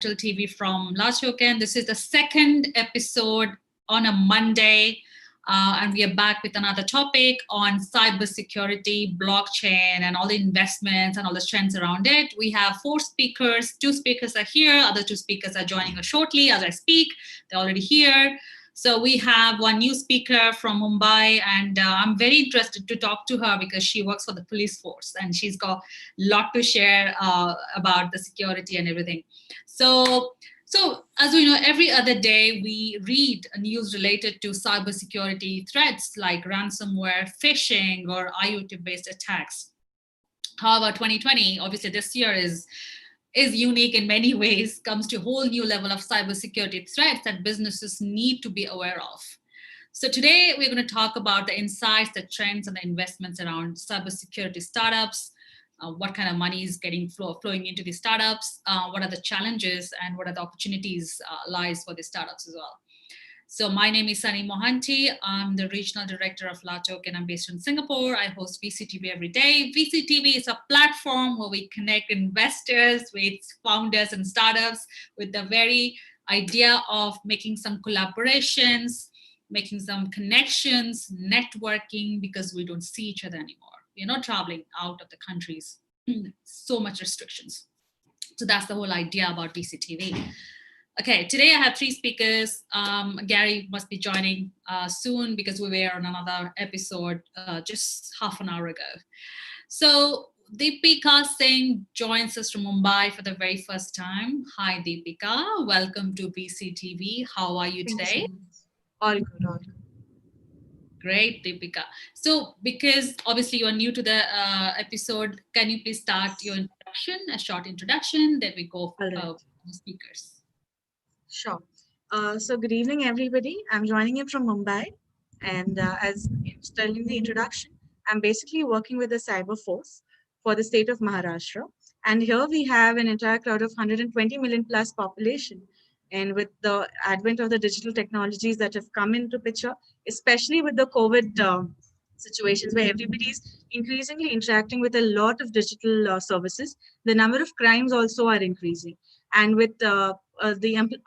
TV from Last Weekend. This is the second episode on a Monday, and we are back with another topic on cybersecurity, blockchain, and all the investments and all the trends around it. We have four speakers. Two speakers are here. Other two speakers are joining us shortly as I speak. They're already here. So we have one new speaker from Mumbai, and I'm very interested to talk to her because she works for the police force and she's got a lot to share about the security and everything. So as we know, every other day we read news related to cybersecurity threats like ransomware, phishing, or IoT-based attacks. However, 2020, obviously this year is unique in many ways, comes to a whole new level of cybersecurity threats that businesses need to be aware of. So today we're going to talk about the insights, the trends, and the investments around cybersecurity startups, what kind of money is getting flowing into these startups, what are the challenges, and what are the opportunities lies for the startups as well. So my name is Sonny Mohanty. I'm the regional director of Latok, and I'm based in Singapore. I host VCTV every day. VCTV is a platform where we connect investors with founders and startups with the very idea of making some collaborations, making some connections, networking, because we don't see each other anymore. We're not traveling out of the countries. So much restrictions. So that's the whole idea about VCTV. Okay, today I have three speakers. Gary must be joining soon because we were on another episode just half an hour ago. So Deepika Singh joins us from Mumbai for the very first time. Hi, Deepika. Welcome to BCTV. How are you today? All good, all good. Great, Deepika. So because obviously you're new to the episode, can you please start your introduction, a short introduction, then we go for the speakers. Sure. So good evening, everybody. I'm joining you from Mumbai. And as telling the introduction, I'm basically working with the cyber force for the state of Maharashtra. And here we have an entire crowd of 120 million plus population. And with the advent of the digital technologies that have come into picture, especially with the COVID situations where everybody's increasingly interacting with a lot of digital services, the number of crimes also are increasing. And with the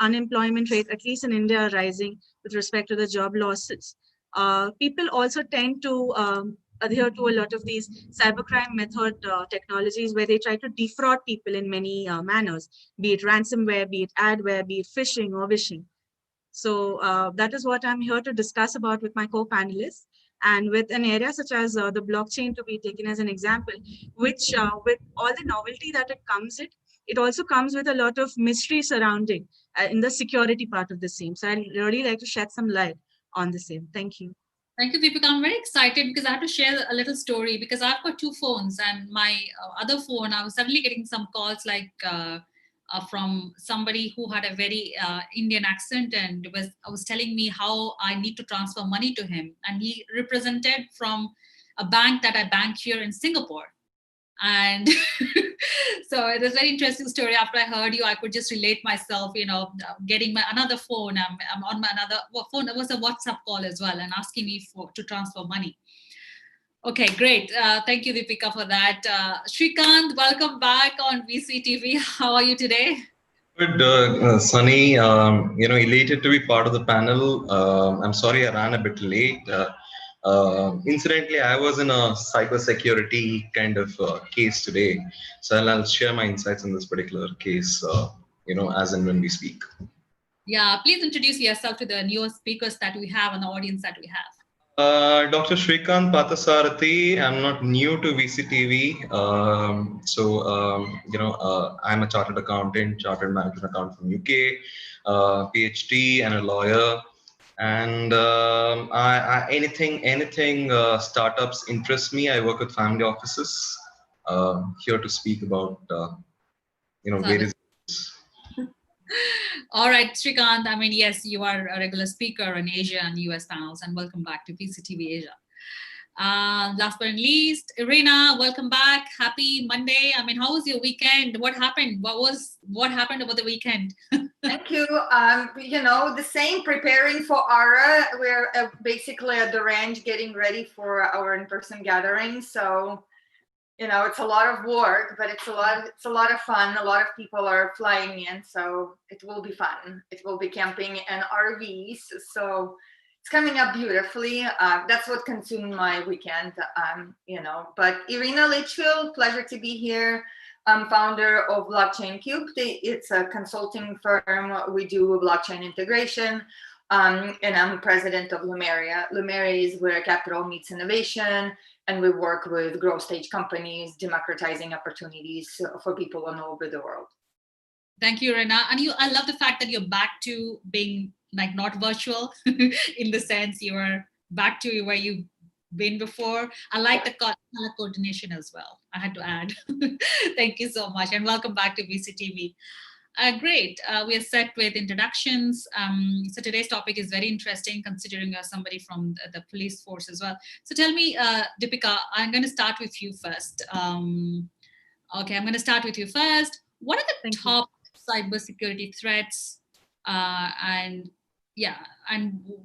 unemployment rate, at least in India, rising with respect to the job losses, people also tend to adhere to a lot of these cybercrime method technologies where they try to defraud people in many manners, be it ransomware, be it adware, be it phishing or wishing. So that is what I'm here to discuss about with my co-panelists. And with an area such as the blockchain to be taken as an example, which with all the novelty that it comes with, it also comes with a lot of mystery surrounding in the security part of the same. So I'd really like to shed some light on the same. Thank you. Thank you, Deepika. I'm very excited because I have to share a little story because I've got two phones and my other phone, I was suddenly getting some calls like from somebody who had a very Indian accent and was telling me how I need to transfer money to him. And he represented from a bank that I bank here in Singapore. And so it was a very interesting story. After I heard you, I could just relate myself, getting my another phone. I'm on my another phone. It was a WhatsApp call as well and asking me to transfer money. Okay, great. Thank you, Deepika, for that. Shrikant, welcome back on VCTV. How are you today? Good, Sunny. Elated to be part of the panel. I'm sorry I ran a bit late. Incidentally, I was in a cybersecurity kind of case today, so I'll share my insights in this particular case, as and when we speak. Yeah, please introduce yourself to the newer speakers that we have and the audience that we have. Dr. Shrikant Pathasarathi. I'm not new to VCTV. I'm a chartered accountant, chartered management accountant from UK, PhD, and a lawyer. And anything startups interest me. I work with family offices. Here to speak about various. All right, Shrikant. I mean, yes, you are a regular speaker in Asia and US panels, and welcome back to VCTV Asia. Last but not least, Irina, welcome back. Happy Monday. I mean, how was your weekend? What happened? What happened over the weekend? Thank you. The same, preparing for ARA. We're basically at the ranch getting ready for our in-person gathering. So it's a lot of work, but it's a lot of fun. A lot of people are flying in, so it will be fun. It will be camping and RVs, so it's coming up beautifully. That's what consumed my weekend, But Irina Litchfield, pleasure to be here. I'm founder of Blockchain Cube. It's a consulting firm. We do blockchain integration. And I'm president of Lumeria. Lumeria is where capital meets innovation, and we work with growth stage companies, democratizing opportunities for people all over the world. Thank you, Rena. And I love the fact that you're back to being like not virtual in the sense you are back to where you've been before. I like the color coordination as well. I had to add. Thank you so much. And welcome back to VCTV. Great. We are set with introductions. So today's topic is very interesting considering you're somebody from the police force as well. So tell me, Deepika, I'm going to start with you first. Okay, I'm going to start with you first. What are the top cybersecurity threats? And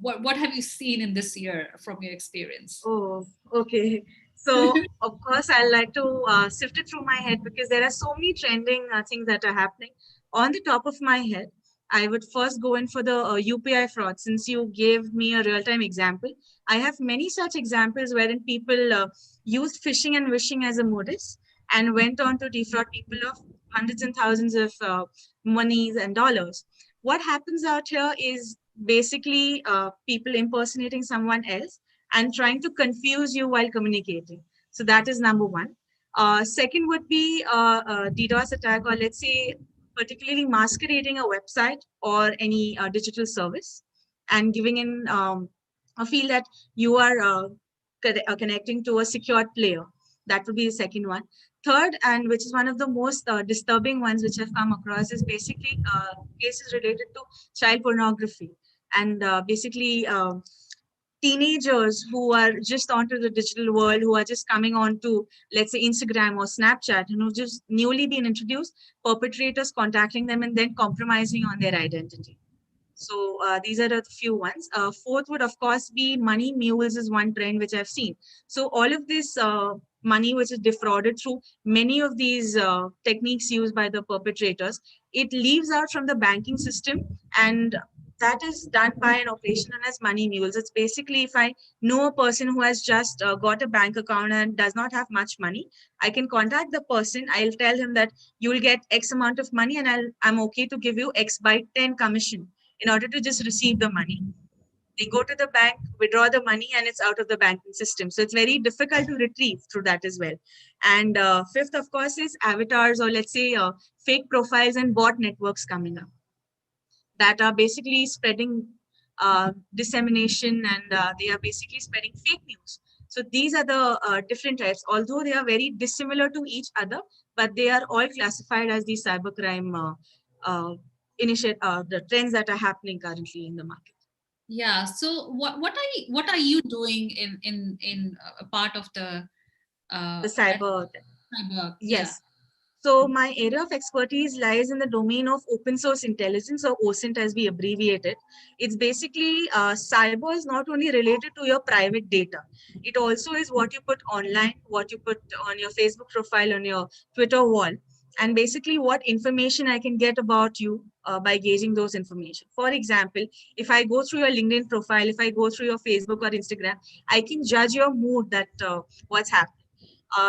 what have you seen in this year from your experience? Oh, okay. So, of course, I like to sift it through my head because there are so many trending things that are happening. On the top of my head, I would first go in for the UPI fraud. Since you gave me a real-time example, I have many such examples wherein people used phishing and wishing as a modus and went on to defraud people of hundreds and thousands of monies and dollars. What happens out here is basically people impersonating someone else and trying to confuse you while communicating. So that is number one. Second would be a DDoS attack, or let's say particularly masquerading a website or any digital service and giving in a feel that you are connecting to a secured player. That would be the second one. Third, and which is one of the most disturbing ones which I've come across, is basically cases related to child pornography. And basically teenagers who are just onto the digital world, who are just coming on to, let's say, Instagram or Snapchat, who've just newly been introduced, perpetrators contacting them and then compromising on their identity. So these are the few ones. Fourth would, of course, be money mules is one trend which I've seen. So all of this money which is defrauded through many of these techniques used by the perpetrators, it leaves out from the banking system, and that is done by an operation known as money mules. It's basically, if I know a person who has just got a bank account and does not have much money, I can contact the person. I'll tell him that you will get X amount of money and I'm okay to give you X by 10 commission in order to just receive the money. They go to the bank, withdraw the money, and it's out of the banking system. So it's very difficult to retrieve through that as well. And fifth, of course, is avatars, or let's say fake profiles and bot networks coming up that are basically spreading dissemination, and they are basically spreading fake news. So these are the different types, although they are very dissimilar to each other, but they are all classified as the cybercrime the trends that are happening currently in the market. Yeah. So what are you doing in a part of the cyber? Cyber? Yes. Yeah. So my area of expertise lies in the domain of open source intelligence, or OSINT as we abbreviate it. It's basically cyber is not only related to your private data. It also is what you put online, what you put on your Facebook profile, on your Twitter wall, and basically what information I can get about you by gauging those information. For example, if I go through your LinkedIn profile, if I go through your Facebook or Instagram, I can judge your mood that what's happening.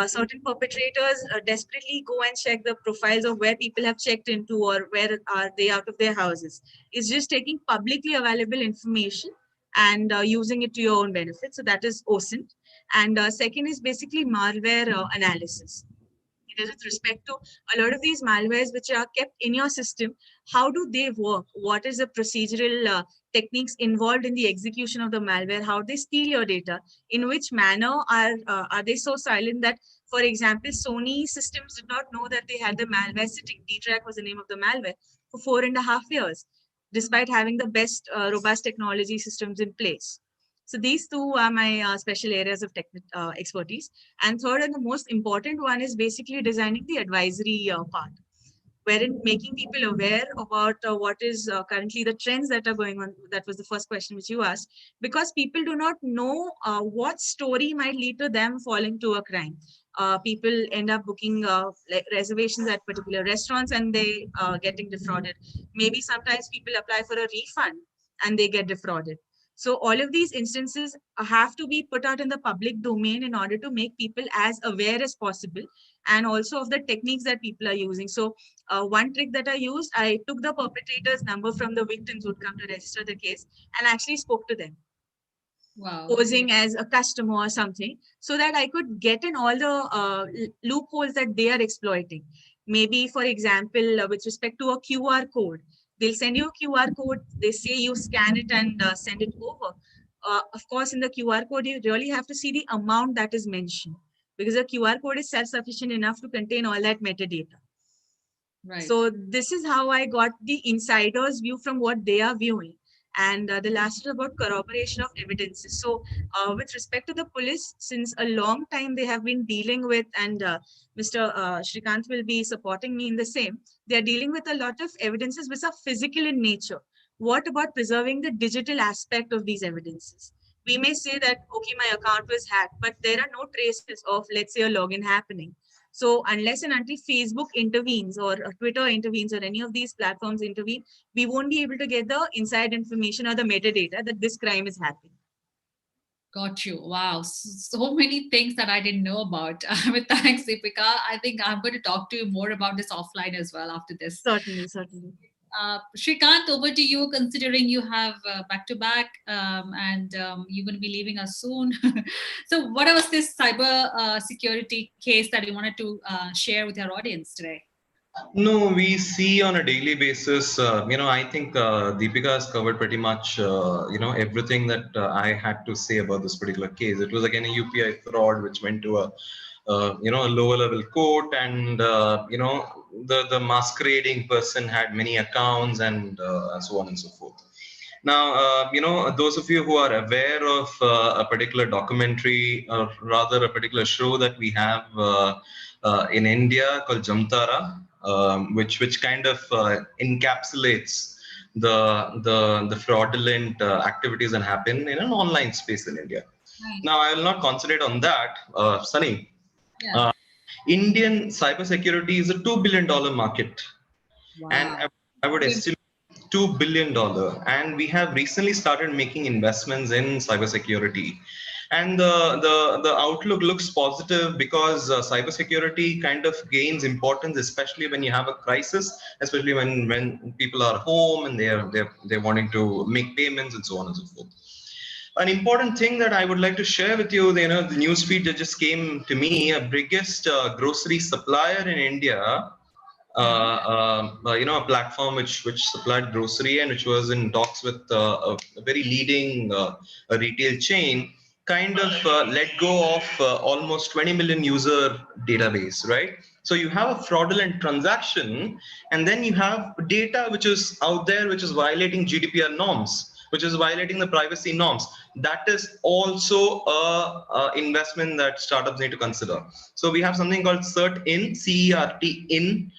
Certain perpetrators desperately go and check the profiles of where people have checked into or where are they out of their houses. It's just taking publicly available information and using it to your own benefit. So that is OSINT. And second is basically malware analysis. It is with respect to a lot of these malwares which are kept in your system. How do they work? What is the procedural techniques involved in the execution of the malware? How they steal your data? In which manner are they so silent that, for example, Sony systems did not know that they had the malware sitting. D-Track was the name of the malware for 4.5 years, despite having the best robust technology systems in place. So these two are my special areas of expertise. And third, and the most important one, is basically designing the advisory part, wherein making people aware about what is currently the trends that are going on. That was the first question which you asked, because people do not know what story might lead to them falling to a crime. people end up booking like reservations at particular restaurants and they getting defrauded. Maybe sometimes people apply for a refund and they get defrauded. So all of these instances have to be put out in the public domain in order to make people as aware as possible, and also of the techniques that people are using. So one trick that I used, I took the perpetrator's number from the victims who'd come to register the case and actually spoke to them, Wow. posing as a customer or something, so that I could get in all the loopholes that they are exploiting. Maybe, for example, with respect to a QR code, they'll send you a QR code, they say you scan it and send it over. Of course, in the QR code, you really have to see the amount that is mentioned, because a QR code is self-sufficient enough to contain all that metadata. Right. So this is how I got the insider's view from what they are viewing. And the last is about corroboration of evidences. So with respect to the police, since a long time they have been dealing with, and Mr. Shrikant will be supporting me in the same, they are dealing with a lot of evidences which are physical in nature. What about preserving the digital aspect of these evidences? We may say that, okay, my account was hacked, but there are no traces of, let's say, a login happening. So unless and until Facebook intervenes or Twitter intervenes or any of these platforms intervene, we won't be able to get the inside information or the metadata that this crime is happening. Got you. Wow. So many things that I didn't know about. Thanks, Deepika. I think I'm going to talk to you more about this offline as well after this. Certainly, certainly. Shrikant, over to you, considering you have back-to-back and you're going to be leaving us soon. So what was this cyber security case that you wanted to share with our audience today? No, we see on a daily basis, I think Deepika has covered pretty much, everything that I had to say about this particular case. It was again a UPI fraud, which went to a lower level court, and, the masquerading person had many accounts and so on and so forth. Now, those of you who are aware of a particular documentary, or rather a particular show that we have in India called Jamtara, which kind of encapsulates the fraudulent activities that happen in an online space in India. Right. Now, I will not concentrate on that, Sonny. Yeah. Indian cybersecurity is a $2 billion market, Wow. and I would estimate $2 billion. And we have recently started making investments in cybersecurity. And the outlook looks positive, because cybersecurity kind of gains importance, especially when you have a crisis, especially when people are home and they're wanting to make payments and so on and so forth. An important thing that I would like to share with you, the newsfeed that just came to me, a biggest grocery supplier in India, a platform which supplied grocery and which was in talks with a very leading retail chain, kind of let go of almost 20 million user database, right? So you have a fraudulent transaction, and then you have data which is out there, which is violating GDPR norms, which is violating the privacy norms. That is also a investment that startups need to consider. So we have something called CERT-in, CERT-in,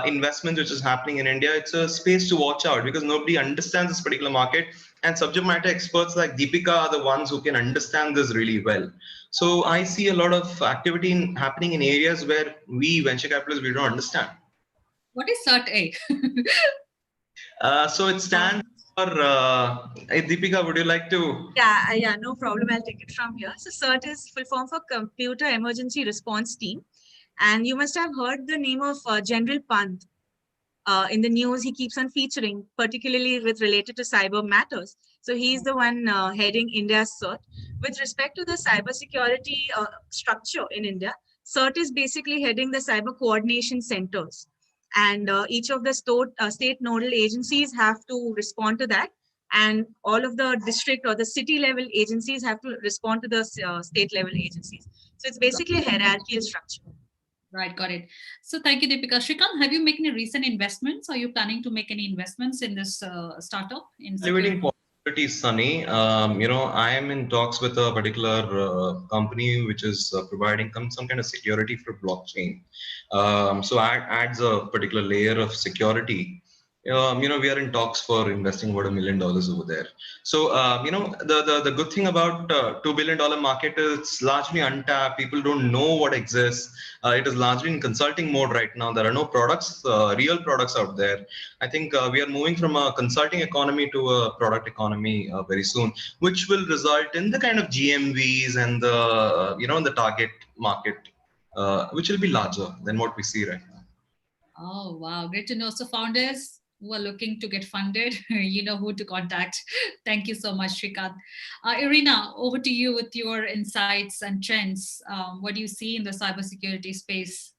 investment which is happening in India. It's a space to watch out, because nobody understands this particular market, and subject matter experts like Deepika are the ones who can understand this really well. So I see a lot of activity happening in areas where we venture capitalists, we don't understand. What is CERT-A? So it stands for, Deepika, would you like to? Yeah, no problem. I'll take it from here. So CERT is full form for Computer Emergency Response Team. And you must have heard the name of General Pant. In the news, he keeps on featuring, particularly related to cyber matters. So he's the one heading India's CERT. With respect to the cybersecurity structure in India, CERT is basically heading the cyber coordination centers. And each of the state nodal agencies have to respond to that. And all of the district or the city level agencies have to respond to the state level agencies. So it's basically a hierarchical structure. Right, got it. So thank you, Deepika. Shrikant, have you made any recent investments? Are you planning to make any investments in this startup? Evaluating possibilities, Sunny. I am in talks with a particular company which is providing some kind of security for blockchain. So it adds a particular layer of security we are in talks for investing about $1 million over there. So, the good thing about $2 billion market is it's largely untapped. People don't know what exists. It is largely in consulting mode right now. There are no products, real products out there. I think we are moving from a consulting economy to a product economy very soon, which will result in the kind of GMVs and the, the target market, which will be larger than what we see right now. Oh, wow. Great to know. So founders who are looking to get funded, you know who to contact. Thank you so much, Shrikant. Irina, over to you with your insights and trends. What do you see in the cybersecurity space?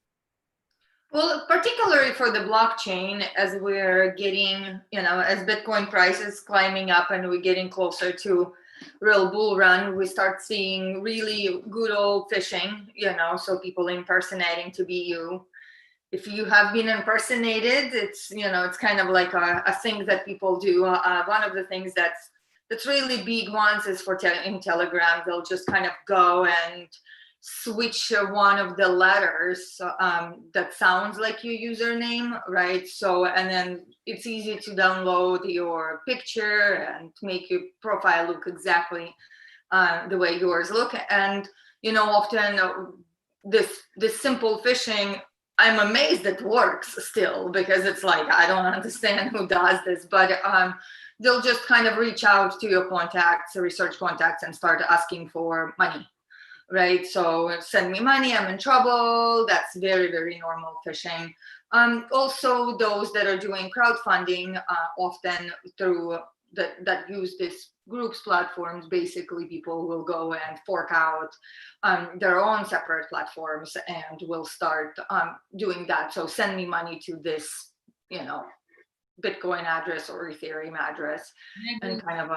Well, particularly for the blockchain, as we're getting, as Bitcoin prices climbing up and we're getting closer to real bull run, we start seeing really good old phishing, so people impersonating to be you. If you have been impersonated, it's kind of like a thing that people do. One of the things that's really big ones is in Telegram, they'll just kind of go and switch one of the letters that sounds like your username, right? So, and then it's easy to download your picture and make your profile look exactly the way yours look. And often this simple phishing, I'm amazed it works still, because it's like, I don't understand who does this, but they'll just kind of reach out to your contacts, research contacts, and start asking for money, right? So send me money, I'm in trouble. That's very, very normal phishing. Also, those that are doing crowdfunding, often through that use this groups platforms, basically people will go and fork out their own separate platforms and will start doing that. So send me money to this, Bitcoin address or Ethereum address, and kind of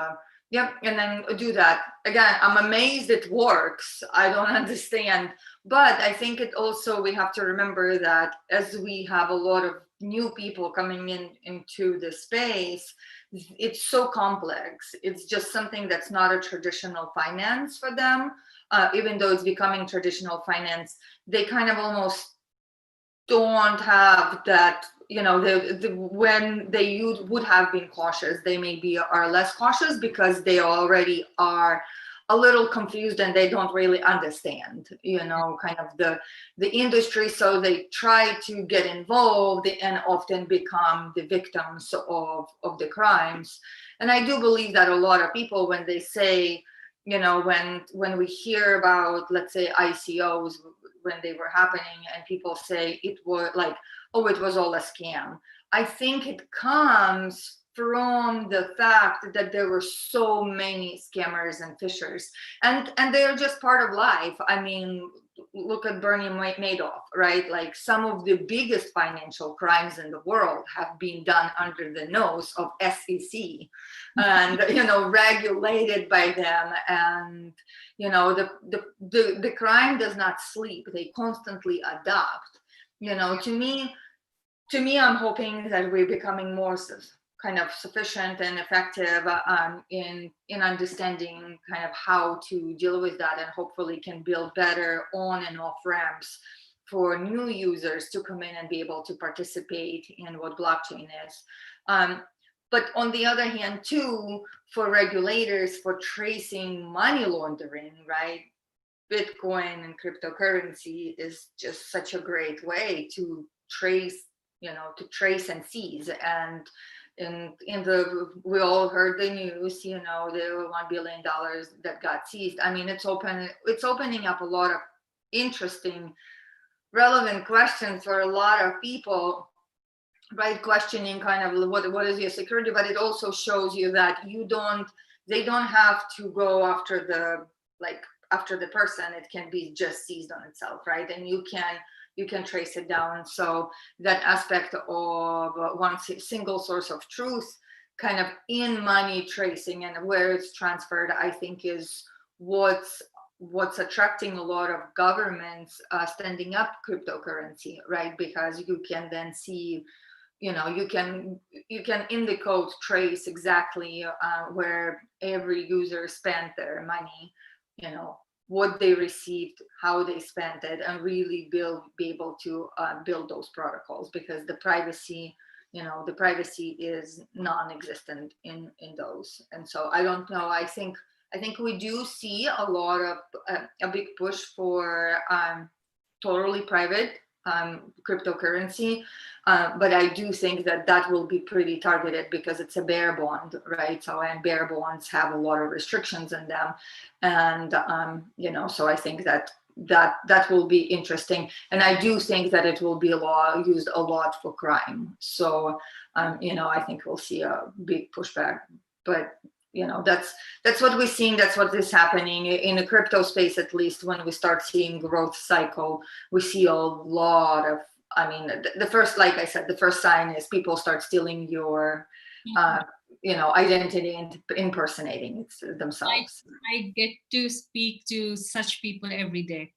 and then do that. Again, I'm amazed it works. I don't understand. But I think it also, we have to remember that as we have a lot of new people coming into the space, it's so complex. It's just something that's not a traditional finance for them. Even though it's becoming traditional finance, they kind of almost don't have that, when they would have been cautious, they maybe are less cautious because they already are a little confused and they don't really understand, kind of the industry. So they try to get involved and often become the victims of the crimes. And I do believe that a lot of people, when they say, when we hear about, let's say, ICOs, when they were happening, and people say it was like, oh, it was all a scam. I think it comes from the fact that there were so many scammers and fishers, and they're just part of life. I mean, look at Bernie Madoff, right? Like, some of the biggest financial crimes in the world have been done under the nose of SEC and, regulated by them. And, the crime does not sleep. They constantly adapt. To me, I'm hoping that we're becoming more kind of sufficient and effective in understanding kind of how to deal with that, and hopefully can build better on and off ramps for new users to come in and be able to participate in what blockchain is. But on the other hand, too, for regulators, for tracing money laundering, right? Bitcoin and cryptocurrency is just such a great way to trace, trace and seize. And we all heard the news, the $1 billion that got seized. I mean, it's opening up a lot of interesting, relevant questions for a lot of people, right? Questioning kind of what is your security, but it also shows you that they don't have to go after the person. It can be just seized on itself, right? And you can trace it down. So that aspect of one single source of truth, kind of in money tracing and where it's transferred, I think is what's attracting a lot of governments standing up cryptocurrency, right? Because you can then see, you can in the code trace exactly where every user spent their money, what they received, how they spent it, and really be able to build those protocols, because the privacy the privacy is non-existent in those. And so I don't know. I think we do see a lot of a big push for totally private cryptocurrency, but I do think that will be pretty targeted because it's a bear bond, right? So, and bear bonds have a lot of restrictions in them, and so I think that will be interesting, and I do think that it will be used a lot for crime. So, I think we'll see a big pushback, but. That's what we're seeing. That's what is happening in the crypto space, at least when we start seeing growth cycle, we see a lot of, the first, like I said, the first sign is people start stealing your, identity and impersonating themselves. I get to speak to such people every day.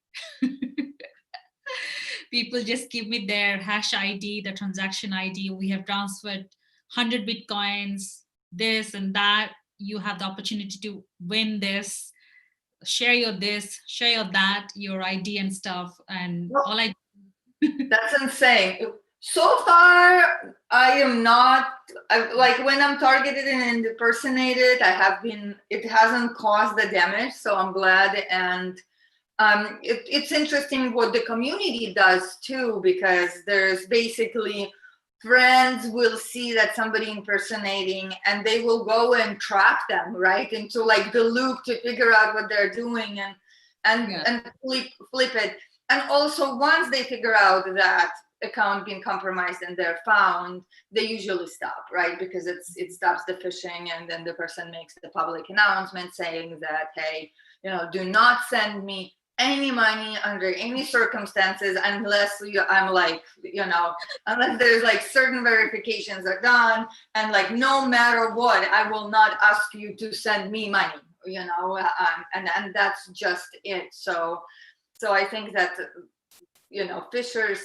People just give me their hash ID, the transaction ID. We have transferred 100 Bitcoins, this and that. You have the opportunity to win this, share your that, your ID and stuff. And well, all I that's insane. So far, I am not, like when I'm targeted and impersonated, it hasn't caused the damage. So I'm glad. And it's interesting what the community does too, because there's basically friends will see that somebody impersonating and they will go and track them right into like the loop to figure out what they're doing and flip it. And also once they figure out that account being compromised and they're found, they usually stop, right? Because it stops the phishing, and then the person makes the public announcement saying that, hey, do not send me any money under any circumstances unless unless there's like certain verifications are done, and like no matter what, I will not ask you to send me money, and that's just it. So I think that fishers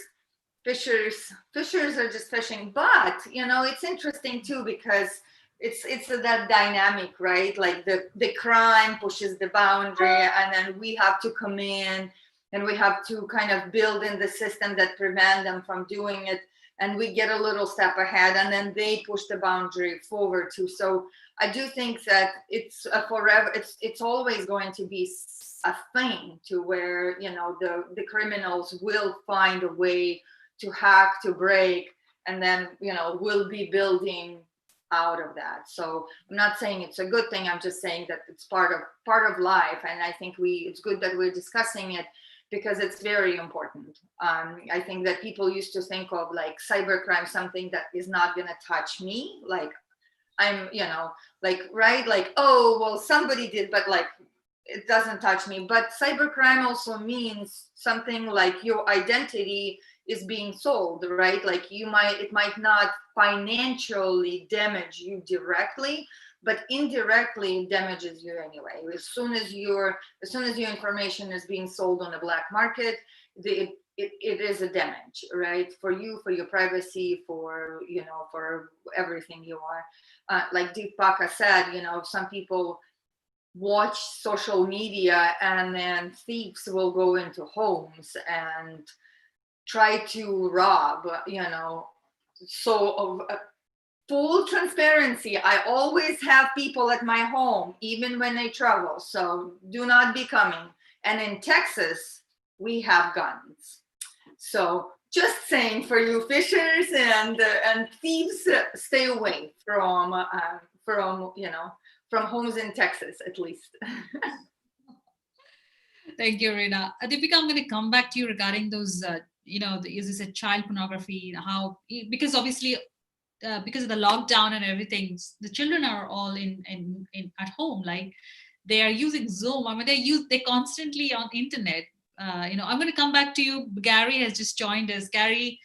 are just fishing, but it's interesting too, because it's that dynamic, right? Like the crime pushes the boundary, and then we have to come in and we have to kind of build in the system that prevent them from doing it, and we get a little step ahead, and then they push the boundary forward too. So I do think that it's forever. It's always going to be a thing to where the criminals will find a way to hack, to break, and then we'll be building out of that. So I'm not saying it's a good thing. I'm just saying that it's part of life, and I think it's good that we're discussing it because it's very important. I think that people used to think of like cybercrime something that is not gonna touch me. Like I'm, right? Like, oh well, somebody did, but like it doesn't touch me. But cybercrime also means something like your identity is being sold, right? Like it might not financially damage you directly, but indirectly damages you anyway. As soon as your information is being sold on the black market, it is a damage, right? For you, for your privacy, for everything you are. Like Deepaka said, some people watch social media and then thieves will go into homes and try to rob, so full transparency, I always have people at my home even when I travel, so do not be coming. And in Texas we have guns, so just saying for you fishers and thieves, stay away from homes in Texas at least. Thank you, Rina. Deepika, I'm going to come back to you regarding those, is this a child pornography? How, because obviously, because of the lockdown and everything, the children are all in at home. Like they are using Zoom. I mean, they constantly on internet. I'm going to come back to you. Gary has just joined us. Gary,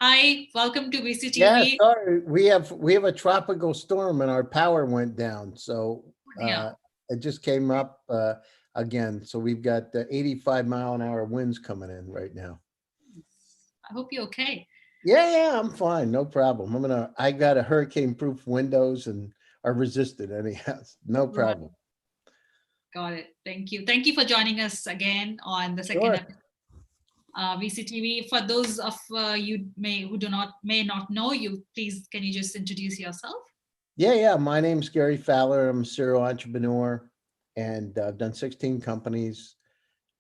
hi, welcome to VCTV. Yeah, sorry, we have a tropical storm and our power went down, so it just came up again. So we've got 85-mile-an-hour winds coming in right now. I hope you're okay. Yeah, I'm fine, no problem. I got a hurricane-proof windows and are resistant anyhow. No problem. Got it. Thank you. Thank you for joining us again on the second Sure. episode. VCTV. For those of you may not know you, please can you just introduce yourself? Yeah. My name's Gary Fowler. I'm a serial entrepreneur, and I've done 16 companies,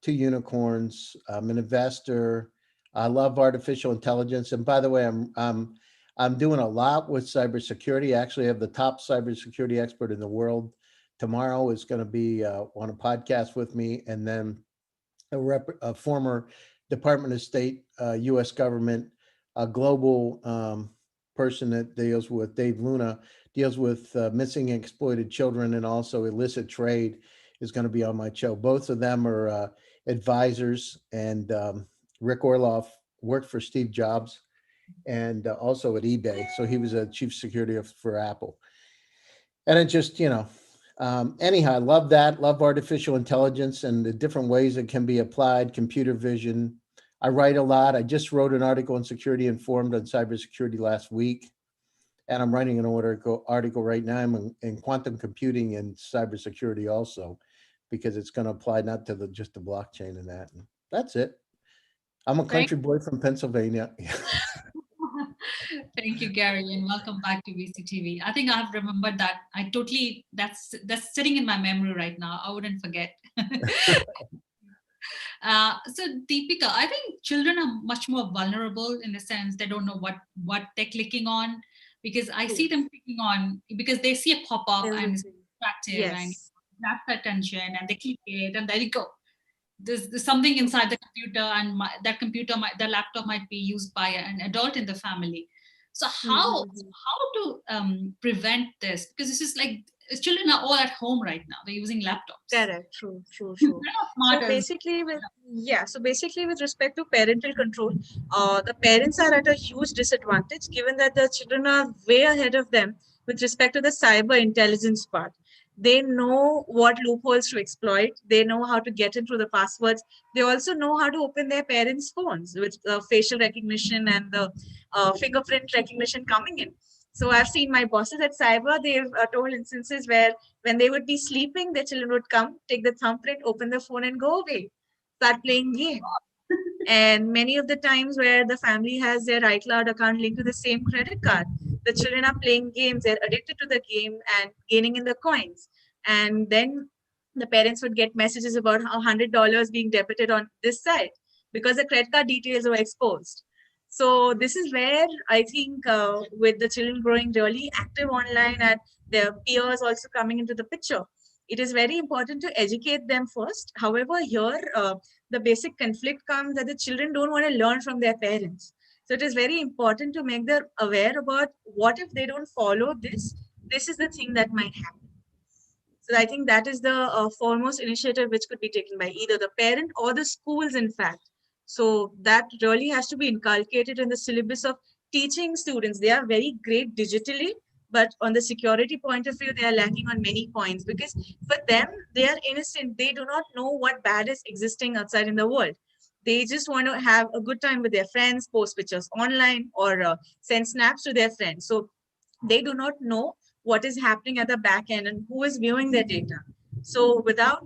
2 unicorns. I'm an investor. I love artificial intelligence. And by the way, I'm doing a lot with cybersecurity. Actually, I have the top cybersecurity expert in the world. Tomorrow is going to be on a podcast with me, and then a former Department of State, U.S. government, a global person that deals with, Dave Luna, deals with missing and exploited children and also illicit trade, is going to be on my show. Both of them are advisors, and Rick Orloff worked for Steve Jobs and also at eBay. So he was a chief security officer for Apple. And it just, anyhow, I love that, love artificial intelligence and the different ways it can be applied, computer vision. I write a lot. I just wrote an article in Security Informed on cybersecurity last week. And I'm writing an article right now in quantum computing and cybersecurity also, because it's going to apply not to just the blockchain and that. And that's it. I'm a country boy from Pennsylvania. Thank you, Gary, and welcome back to VCTV. I think I have remembered that. That's sitting in my memory right now. I wouldn't forget. So Deepika, I think children are much more vulnerable in the sense they don't know what they're clicking on, because I see them clicking on because they see a pop-up and it's attractive and grab their attention and they click it and there you go. There's something inside the computer, and the laptop might be used by an adult in the family. So how to prevent this? Because this is like children are all at home right now. They're using laptops. Correct. True. So basically, with respect to parental control, the parents are at a huge disadvantage given that the children are way ahead of them with respect to the cyber intelligence part. They know what loopholes to exploit. They know how to get in through the passwords. They also know how to open their parents' phones with facial recognition and the fingerprint recognition coming in. So I've seen my bosses at cyber. They've told instances where when they would be sleeping, their children would come, take the thumbprint, open the phone and go away, start playing game. And many of the times where the family has their iCloud account linked to the same credit card, the children are playing games, they're addicted to the game and gaining in the coins. And then the parents would get messages about how $100 being debited on this side because the credit card details were exposed. So this is where I think with the children growing really active online and their peers also coming into the picture, it is very important to educate them first. However, here the basic conflict comes that the children don't want to learn from their parents. So it is very important to make them aware about what if they don't follow this. This is the thing that might happen. So I think that is the foremost initiative which could be taken by either the parent or the schools, in fact. So that really has to be inculcated in the syllabus of teaching students. They are very great digitally, but on the security point of view, they are lacking on many points because for them, they are innocent. They do not know what bad is existing outside in the world. They just want to have a good time with their friends, post pictures online or send snaps to their friends. So they do not know what is happening at the back end and who is viewing their data. So without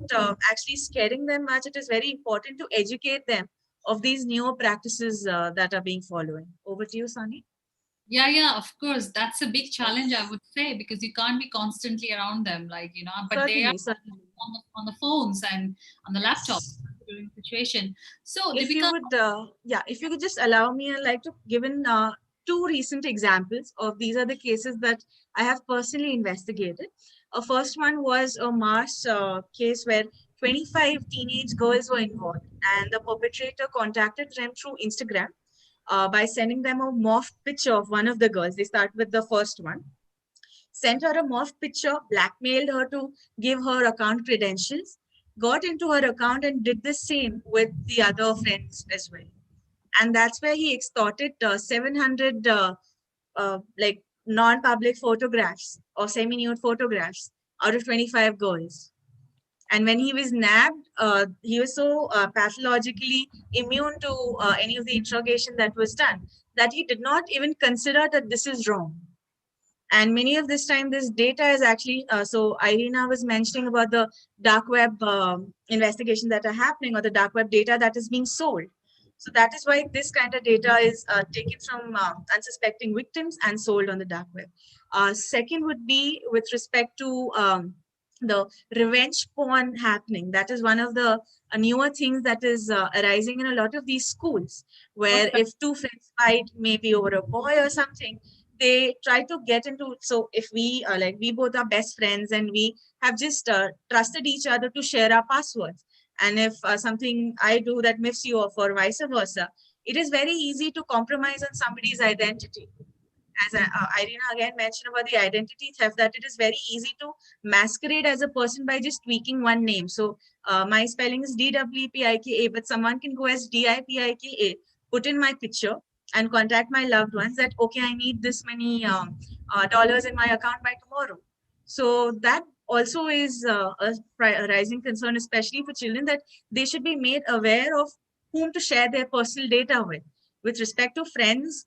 actually scaring them much, it is very important to educate them of these newer practices that are being followed. Over to you, Sonny. Yeah, of course. That's a big challenge, I would say, because you can't be constantly around them, but Certainly, they are certainly. on the phones and on the laptops during the situation. So If Deepika, if you could just allow me, I'd like to give in two recent examples of these are the cases that I have personally investigated. First one was a mass case where 25 teenage girls were involved and the perpetrator contacted them through Instagram by sending them a morphed picture of one of the girls. They start with the first one, sent her a morphed picture, blackmailed her to give her account credentials, got into her account and did the same with the other friends as well. And that's where he extorted 700 like non-public photographs or semi-nude photographs out of 25 girls. And when he was nabbed, he was so pathologically immune to any of the interrogation that was done that he did not even consider that this is wrong. And many of this time, this data is actually, so Irina was mentioning about the dark web investigation that are happening or the dark web data that is being sold. So that is why this kind of data is taken from unsuspecting victims and sold on the dark web. Second would be with respect to the revenge porn happening. That is one of the newer things that is arising in a lot of these schools, where Okay. if two friends fight, maybe over a boy or something, they try to get into. So if we like, we both are best friends and we have just trusted each other to share our passwords, and if something I do that miffs you off or vice versa, it is very easy to compromise on somebody's identity. As Irina again mentioned about the identity theft, that it is very easy to masquerade as a person by just tweaking one name. So my spelling is DWPIKA, but someone can go as DIPIKA, put in my picture and contact my loved ones that, okay, I need this many dollars in my account by tomorrow. So that also is a rising concern, especially for children, that they should be made aware of whom to share their personal data with. With respect to friends,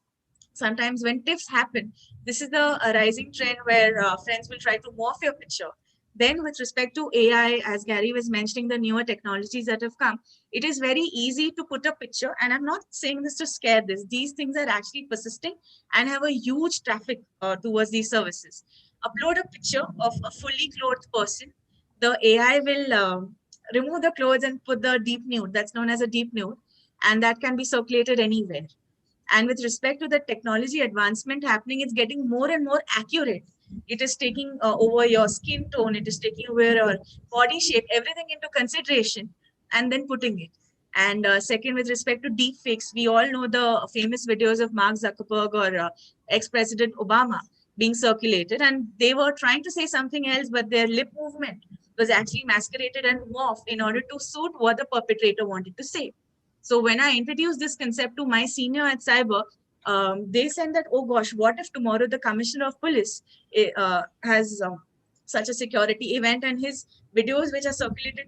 sometimes when tiffs happen, this is the rising trend where friends will try to morph your picture. Then with respect to AI, as Gary was mentioning, the newer technologies that have come, it is very easy to put a picture, and I'm not saying this to scare this, these things are actually persisting and have a huge traffic towards these services. Upload a picture of a fully clothed person, the AI will remove the clothes and put the deep nude, that's known as a deep nude, and that can be circulated anywhere. And with respect to the technology advancement happening, it's getting more and more accurate. It is taking over your skin tone, it is taking over your body shape, everything into consideration, and then putting it. And second, with respect to deep fakes, we all know the famous videos of Mark Zuckerberg or ex-President Obama being circulated, and they were trying to say something else, but their lip movement was actually masqueraded and morphed in order to suit what the perpetrator wanted to say. So when I introduced this concept to my senior at Cyber, they said that, oh gosh, what if tomorrow the commissioner of police has such a security event, and his videos which are circulated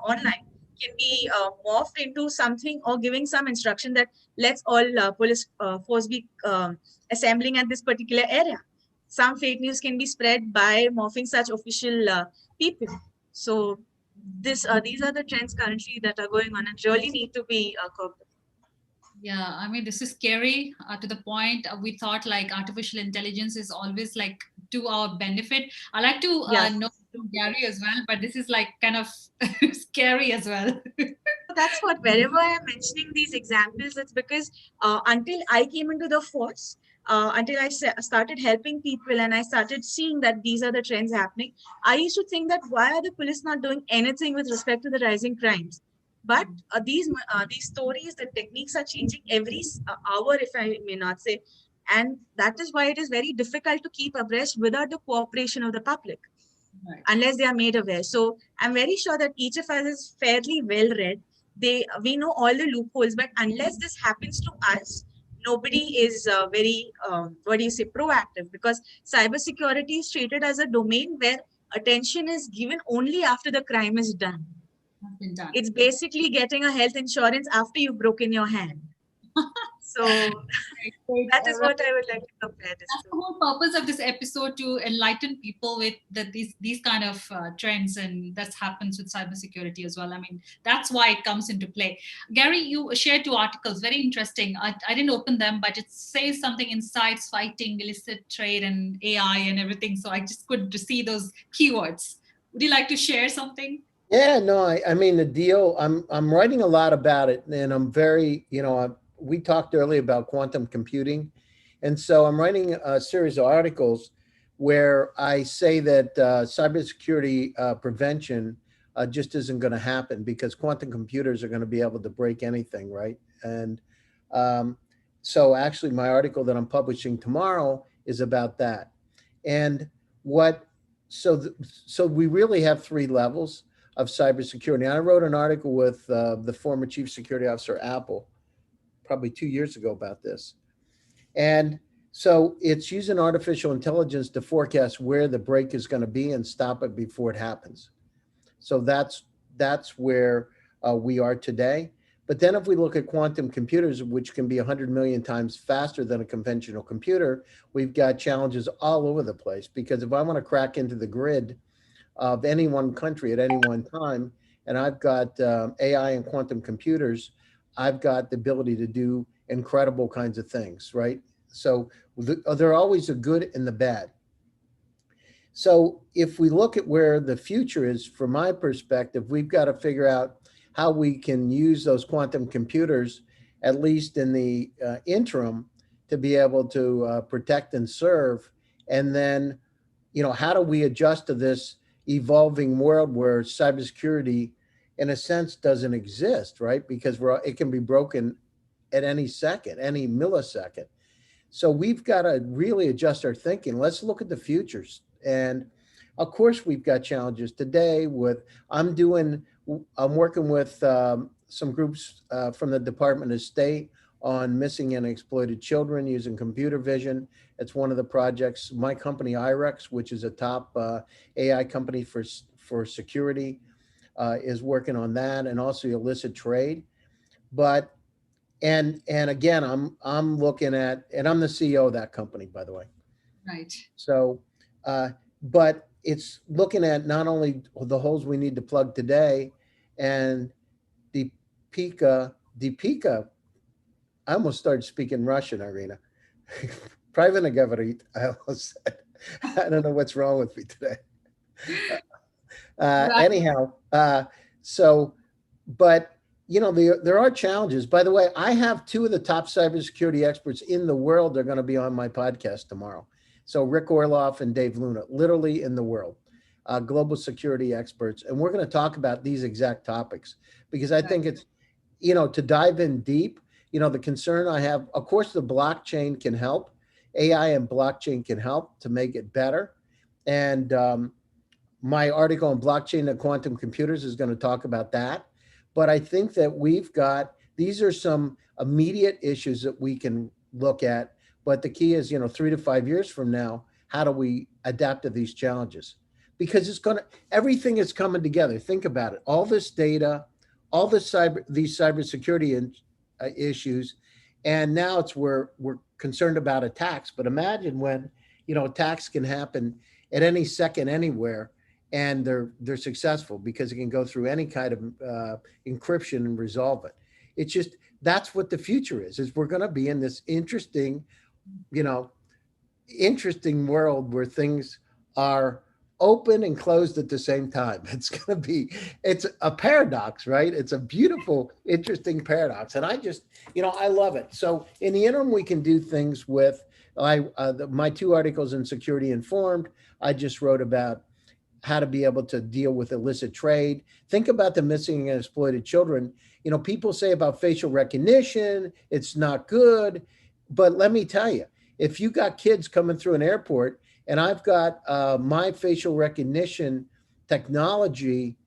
online can be morphed into something, or giving some instruction that let's all police force be assembling at this particular area. Some fake news can be spread by morphing such official people. So these are the trends currently that are going on and really need to be curbed. Yeah, I mean, this is scary to the point we thought like artificial intelligence is always like to our benefit. I like to Yes. know from Gary as well, but this is like kind of scary as well. So that's what, wherever I'm mentioning these examples, it's because until I came into the force, until I started helping people and I started seeing that these are the trends happening, I used to think that why are the police not doing anything with respect to the rising crimes? But these stories, the techniques are changing every hour, if I may not say, and that is why it is very difficult to keep abreast without the cooperation of the public, Right. unless they are made aware. So I'm very sure that each of us is fairly well read. We know all the loopholes, but unless this happens to us, nobody is very what do you say, proactive, because cybersecurity is treated as a domain where attention is given only after the crime is done. Has been done. It's basically getting a health insurance after you've broken your hand. So that is what I would like to compare this That's to. the whole purpose of this episode, to enlighten people with these kind of trends, and that happens with cybersecurity as well. I mean, that's why it comes into play. Gary, you shared two articles, very interesting. I didn't open them, but it says something: insights fighting illicit trade and AI and everything. So I just could see those keywords. Would you like to share something? Yeah, no, I mean the deal. I'm writing a lot about it, and I'm very, we talked earlier about quantum computing, and so I'm writing a series of articles where I say that cybersecurity prevention just isn't going to happen because quantum computers are going to be able to break anything, right? And um, so actually, my article that I'm publishing tomorrow is about that, and what. So we really have three levels of cybersecurity. I wrote an article with the former chief security officer at Apple probably 2 years ago about this. And so it's using artificial intelligence to forecast where the break is going to be and stop it before it happens. So that's where we are today. But then if we look at quantum computers, which can be 100 million times faster than a conventional computer, we've got challenges all over the place. Because if I want to crack into the grid of any one country at any one time, and I've got AI and quantum computers I've got the ability to do incredible kinds of things, right? So they're always the good and the bad. So if we look at where the future is, from my perspective, we've got to figure out how we can use those quantum computers, at least in the interim, to be able to protect and serve. And then, how do we adjust to this evolving world where cybersecurity, in a sense, doesn't exist, right? Because it can be broken at any second, any millisecond. So we've got to really adjust our thinking. Let's look at the futures. And of course, we've got challenges today I'm working with some groups from the Department of State on missing and exploited children using computer vision. It's one of the projects. My company, IREX, which is a top AI company for security, is working on that, and also illicit trade. But and again, I'm looking at, and I'm the CEO of that company, by the way. Right. So, but it's looking at not only the holes we need to plug today, and Deepika, I almost started speaking Russian, Irina. Private Gavarit, I almost said. I don't know what's wrong with me today. Anyhow, but there are challenges. By the way, I have two of the top cybersecurity experts in the world. They're going to be on my podcast tomorrow. So Rick Orloff and Dave Luna, literally in the world, global security experts. And we're going to talk about these exact topics, because I think it's, to dive in deep, the concern I have, of course, the blockchain can help. AI and blockchain can help to make it better. And my article on blockchain and quantum computers is going to talk about that. But I think that these are some immediate issues that we can look at. But the key is, 3 to 5 years from now, how do we adapt to these challenges? Because everything is coming together. Think about it. All this data, all these cybersecurity issues, and now we're concerned about attacks. But imagine when, attacks can happen at any second, anywhere, and they're successful because it can go through any kind of encryption and resolve it. It's just, that's what the future is we're going to be in this interesting world where things are open and closed at the same time. It's a paradox, right? It's a beautiful, interesting paradox. And I just, I love it. So in the interim, we can do things with my two articles in Security Informed. I just wrote about how to be able to deal with illicit trade. Think about the missing and exploited children. People say about facial recognition, it's not good. But let me tell you, if you got kids coming through an airport and I've got my facial recognition technology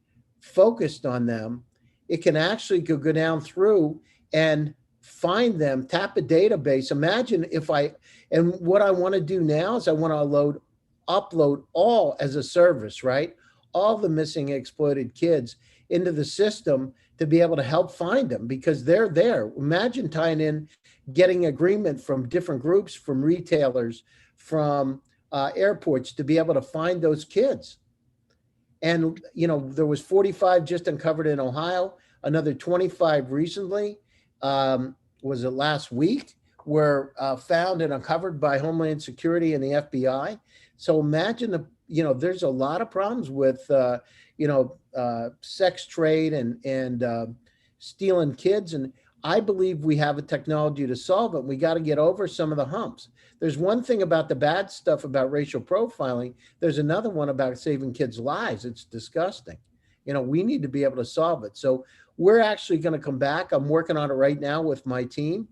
focused on them, it can actually go down through and find them, tap a database. Imagine and what I want to do now is I want to upload all as a service, right? All the missing exploited kids into the system to be able to help find them, because they're there. Imagine tying in, getting agreement from different groups, from retailers, from airports, to be able to find those kids. And, there was 45 just uncovered in Ohio, another 25 recently, was it last week, were found and uncovered by Homeland Security and the FBI. So imagine, there's a lot of problems with, sex trade and stealing kids. And I believe we have a technology to solve it. We got to get over some of the humps. There's one thing about the bad stuff about racial profiling. There's another one about saving kids' lives. It's disgusting. We need to be able to solve it. So we're actually going to come back. I'm working on it right now with my team.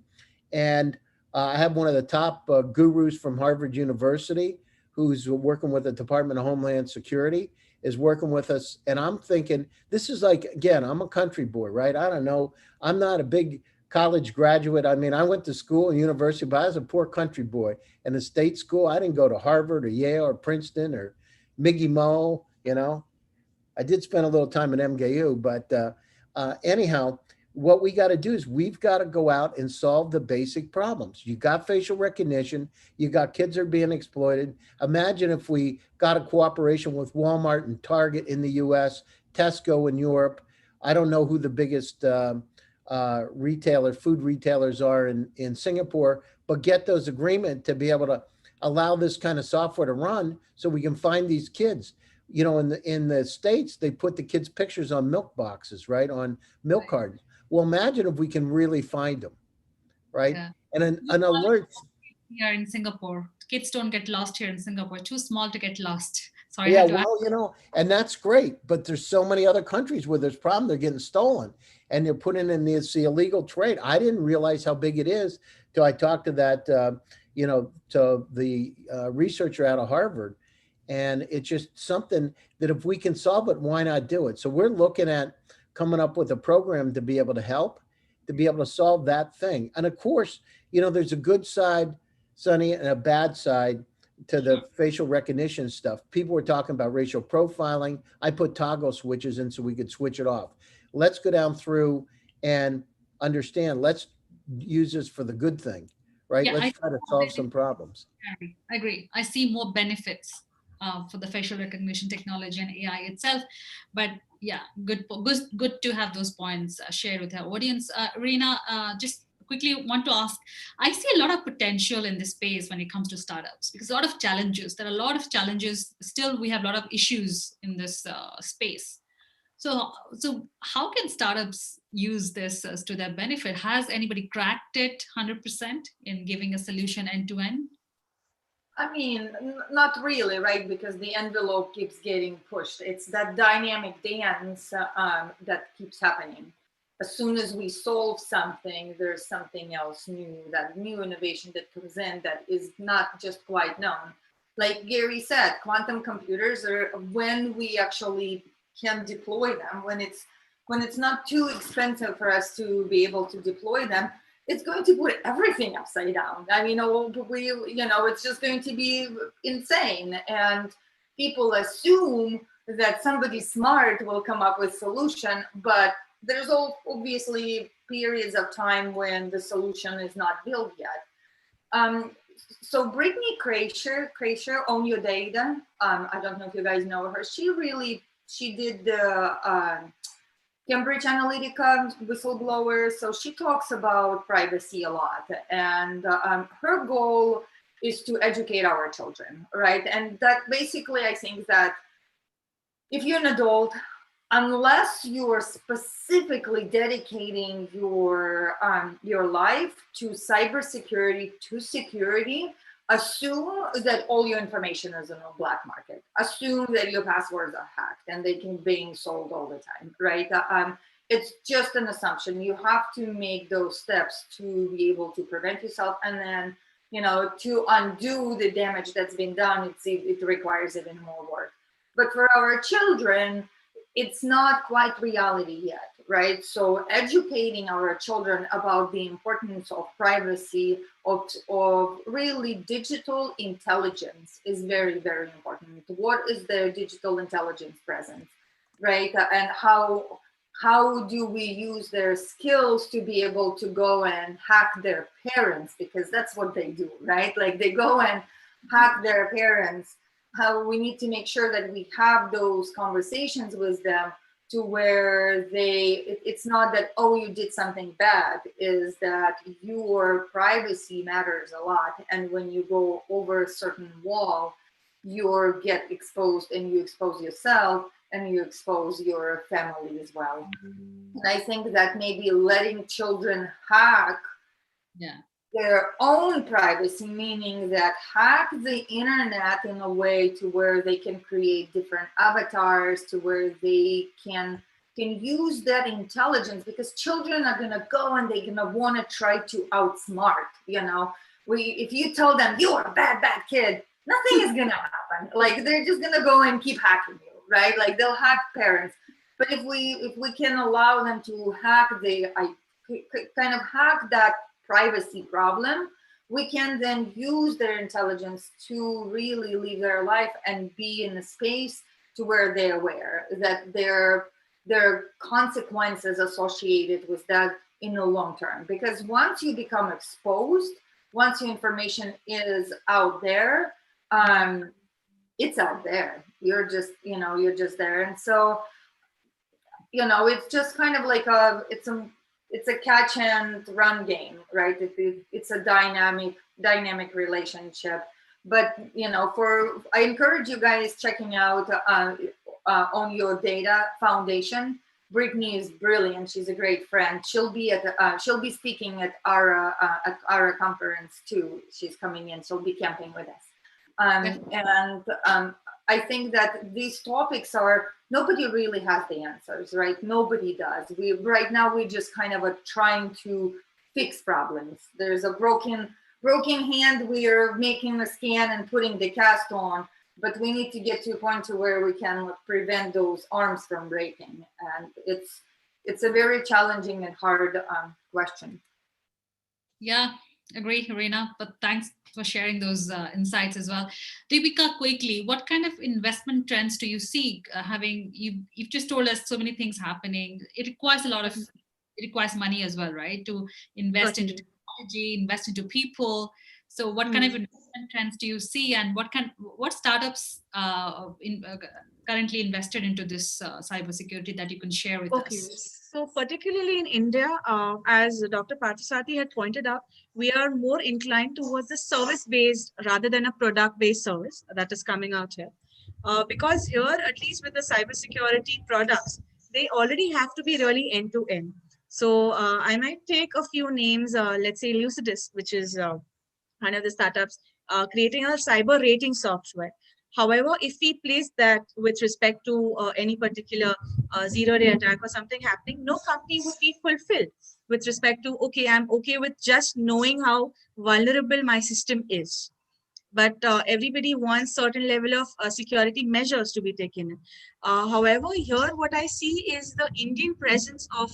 And I have one of the top gurus from Harvard University, who's working with the Department of Homeland Security, is working with us. And I'm thinking, this is like, again, I'm a country boy, right? I don't know. I'm not a big college graduate. I mean, I went to school and university, but I was a poor country boy in a state school. I didn't go to Harvard or Yale or Princeton or Miggy Mo, I did spend a little time at MGU, but anyhow, what we got to do is we've got to go out and solve the basic problems. You got facial recognition. You got kids that are being exploited. Imagine if we got a cooperation with Walmart and Target in the US, Tesco in Europe. I don't know who the biggest food retailers are in Singapore, but get those agreement to be able to allow this kind of software to run so we can find these kids. You know, in the States, they put the kids' pictures on milk boxes, right? On milk cartons. Well, imagine if we can really find them, right? Yeah. And an alert. Here in Singapore, kids don't get lost here in Singapore. Too small to get lost. Sorry, I Yeah, had to well, you know, and that's great, but there's so many other countries where there's problem. They're getting stolen and they're putting in this illegal trade. I didn't realize how big it is till I talked to that, you know, to the researcher out of Harvard. And it's just something that if we can solve it, why not do it? So we're looking at coming up with a program to be able to help, to be able to solve that thing. And of course, you know, there's a good side, Sonny, and a bad side to the facial recognition stuff. People were talking about racial profiling. I put toggle switches in so we could switch it off. Let's go down through and understand. Let's use this for the good thing, right? Yeah, Let's try to solve some problems. I agree. I see more benefits for the facial recognition technology and AI itself. But yeah, good to have those points shared with our audience. Reena, just quickly want to ask, I see a lot of potential in this space when it comes to startups, because a lot of challenges, there are a lot of challenges. Still, we have a lot of issues in this space. So how can startups use this as to their benefit? Has anybody cracked it 100% in giving a solution end to end? I mean, not really, right? Because the envelope keeps getting pushed. It's that dynamic dance that keeps happening. As soon as we solve something, there's something else new, that new innovation that comes in that is not just quite known. Like Gary said, quantum computers are when we actually can deploy them, when it's not too expensive for us to be able to deploy them, it's going to put everything upside down. I mean, it's just going to be insane. And people assume that somebody smart will come up with solution, but there's obviously periods of time when the solution is not built yet. So Brittany Kreischer, Own Your Data. I don't know if you guys know her. She did the Cambridge Analytica whistleblower. So she talks about privacy a lot. And her goal is to educate our children, right? And that basically, I think that if you're an adult, unless you're specifically dedicating your life to cybersecurity, to security, assume that all your information is in a black market. Assume that your passwords are hacked and they can being sold all the time, right? It's just an assumption. You have to make those steps to be able to prevent yourself, and then, to undo the damage that's been done, it requires even more work. But for our children, it's not quite reality yet, right? So educating our children about the importance of privacy, of really digital intelligence is very, very important. What is their digital intelligence present, right? And how do we use their skills to be able to go and hack their parents? Because that's what they do, right? Like they go and hack their parents. How we need to make sure that we have those conversations with them to where it's not that, oh, you did something bad, is that your privacy matters a lot. And when you go over a certain wall, you get exposed, and you expose yourself and you expose your family as well. And I think that maybe letting children hack their own privacy, meaning that hack the internet in a way to where they can create different avatars, to where they can use that intelligence, because children are gonna go and they're gonna want to try to outsmart. If you tell them you are a bad kid, nothing is gonna happen. Like they're just gonna go and keep hacking you, right? Like they'll hack parents. But if we can allow them to hack kind of hack that privacy problem, we can then use their intelligence to really live their life and be in a space to where they're aware that there are consequences associated with that in the long term. Because once you become exposed, once your information is out there, it's out there. You're just there. And so, it's just kind of like it's a catch and run game, right? It's a dynamic relationship. But I encourage you guys checking out on your data foundation. Brittany is brilliant. She's a great friend. She'll be speaking at our conference too. She's coming in. She'll be camping with us. I think that these topics nobody really has the answers, right? Nobody does. Right now we're just kind of trying to fix problems. There's a broken hand. We are making a scan and putting the cast on, but we need to get to a point to where we can prevent those arms from breaking. And it's a very challenging and hard question. Yeah, agree, Irina, but thanks for sharing those insights as well. Deepika, quickly, what kind of investment trends do you see? You've just told us so many things happening. It requires it requires money as well, right? To invest into technology, invest into people. So what kind of investment trends do you see, and what startups currently invested into this cybersecurity that you can share with us? So particularly in India, as Dr. Parthasarathi had pointed out, we are more inclined towards the service-based rather than a product-based service that is coming out here. Because here, at least with the cybersecurity products, they already have to be really end-to-end. So I might take a few names, let's say Lucidus, which is one of the startups creating a cyber rating software. However, if we place that with respect to any particular zero-day attack or something happening, no company would be fulfilled with respect to, okay, I'm okay with just knowing how vulnerable my system is. But everybody wants certain level of security measures to be taken. However, here what I see is the Indian presence of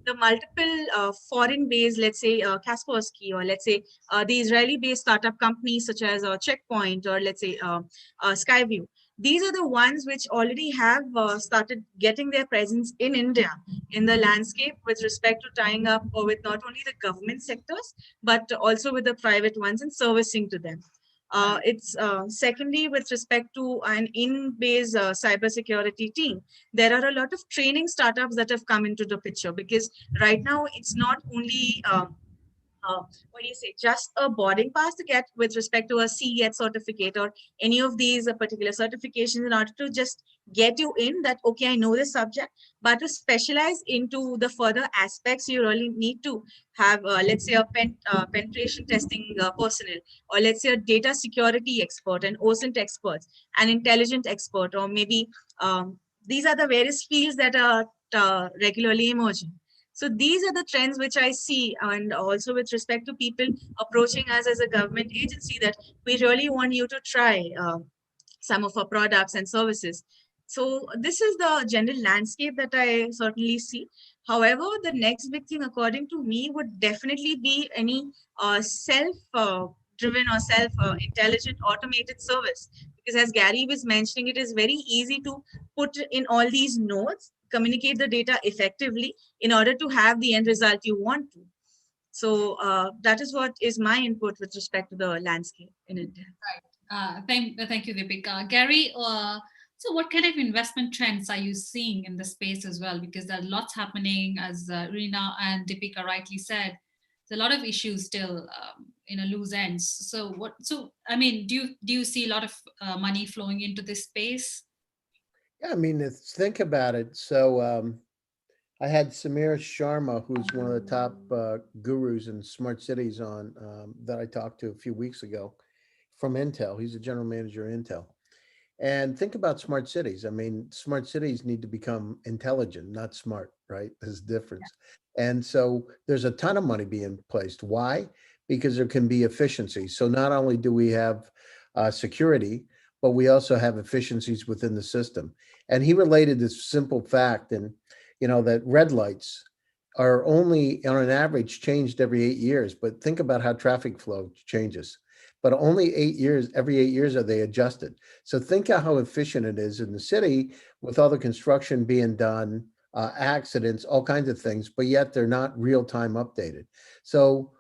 the multiple foreign-based, let's say Kaspersky, or let's say the Israeli-based startup companies such as Checkpoint, or let's say Skyview. These are the ones which already have started getting their presence in India in the landscape with respect to tying up with not only the government sectors, but also with the private ones and servicing to them. It's secondly, with respect to an in-base cybersecurity team, there are a lot of training startups that have come into the picture, because right now it's not only just a boarding pass to get with respect to a CET certificate or any of these particular certifications in order to just get you in that, okay, I know this subject, but to specialize into the further aspects, you really need to have, let's say, a penetration testing personnel, or let's say a data security expert, an OSINT expert, an intelligent expert, or maybe these are the various fields that are regularly emerging. So these are the trends which I see, and also with respect to people approaching us as a government agency, that we really want you to try some of our products and services. So this is the general landscape that I certainly see. However, the next big thing, according to me, would definitely be any self-driven or self-intelligent automated service. Because as Gary was mentioning, it is very easy to put in all these nodes, communicate the data effectively in order to have the end result you want to. So that is what is my input with respect to the landscape in India. Right. Thank you, Deepika. Gary, so what kind of investment trends are you seeing in the space as well? Because there are lots happening, as Rina and Deepika rightly said. There's a lot of issues still in a loose ends. So I mean, do you see a lot of money flowing into this space? Yeah, I mean, think about it. So I had Samir Sharma, who's one of the top gurus in smart cities on that I talked to a few weeks ago from Intel. He's a general manager at Intel. And think about smart cities. I mean, smart cities need to become intelligent, not smart, right? There's a difference. Yeah. And so there's a ton of money being placed. Why? Because there can be efficiency. So not only do we have security, but we also have efficiencies within the system. And he related this simple fact, and that red lights are only on an average changed every 8 years. But think about how traffic flow changes. But only 8 years, every 8 years are they adjusted. So think of how efficient it is in the city with all the construction being done, accidents, all kinds of things, but yet they're not real time updated. So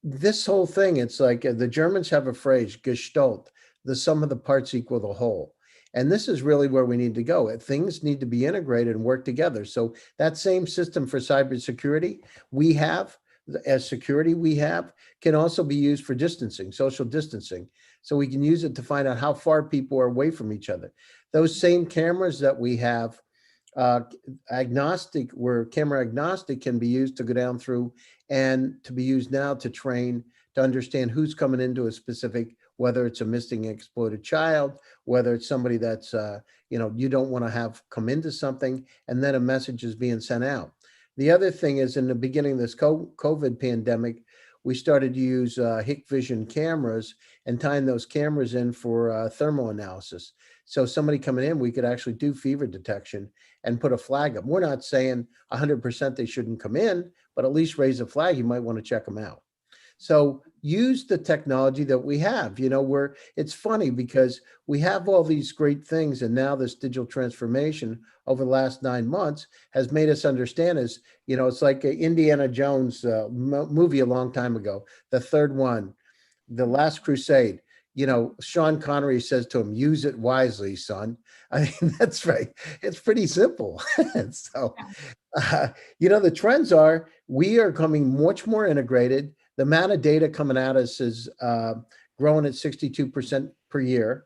this whole thing, it's like the Germans have a phrase, Gestalt, the sum of the parts equal the whole. And this is really where we need to go. Things need to be integrated and work together. So that same system for cybersecurity we have, as security we have, can also be used for distancing, social distancing. So we can use it to find out how far people are away from each other. Those same cameras that we have, agnostic, where camera agnostic, can be used to go down through and to be used now to train, to understand who's coming into a specific, whether it's a missing exploited child, whether it's somebody that's, you don't want to have come into something, and then a message is being sent out. The other thing is, in the beginning of this COVID pandemic, we started to use Hikvision cameras and tying those cameras in for thermal analysis. So somebody coming in, we could actually do fever detection and put a flag up. We're not saying 100% they shouldn't come in, but at least raise a flag. You might want to check them out. So use the technology that we have. It's funny because we have all these great things, and now this digital transformation over the last 9 months has made us understand it's like an Indiana Jones movie a long time ago, the third one, The Last Crusade. Sean Connery says to him, "Use it wisely, son." I mean, that's right. It's pretty simple. So, the trends are, we are coming much more integrated. The amount of data coming at us is growing at 62% per year.